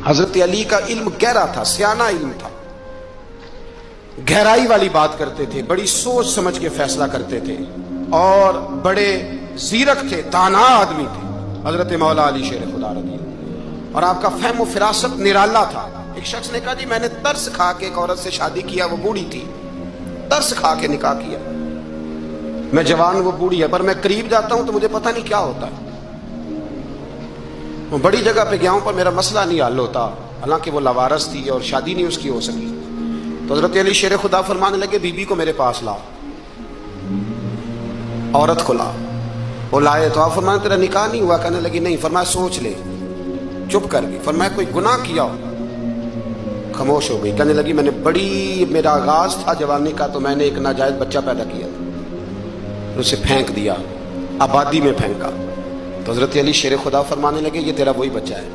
حضرت علی کا علم گہرا تھا، سیانہ علم تھا، گہرائی والی بات کرتے تھے، بڑی سوچ سمجھ کے فیصلہ کرتے تھے، اور بڑے زیرک تھے، دانا آدمی تھے حضرت مولا علی شیر خدا رضی اللہ۔ اور آپ کا فہم و فراست نرالا تھا۔ ایک شخص نے کہا جی میں نے ترس کھا کے ایک عورت سے شادی کیا، وہ بوڑھی تھی، ترس کھا کے نکاح کیا، میں جوان وہ بوڑھی ہے، پر میں قریب جاتا ہوں تو مجھے پتہ نہیں کیا ہوتا ہے، وہ بڑی جگہ پہ گیا ہوں پر میرا مسئلہ نہیں حل ہوتا، حالانکہ وہ لاوارث تھی اور شادی نہیں اس کی ہو سکی۔ تو حضرت علی شیر خدا فرمانے لگے بی بی کو میرے پاس لاؤ، عورت کو لاؤ۔ وہ لائے تو آپ فرمانے تیرا نکاح نہیں ہوا؟ کہنے لگی نہیں۔ فرمایا سوچ لے، چپ کر گئی۔ فرمایا کوئی گناہ کیا ہو؟ خاموش ہو گئی۔ کہنے لگی میں نے میرا آغاز تھا جوانی کا تو میں نے ایک ناجائز بچہ پیدا کیا تھا، اسے پھینک دیا، آبادی میں پھینکا۔ تو حضرت علی شیر خدا فرمانے لگے یہ تیرا وہی بچہ ہے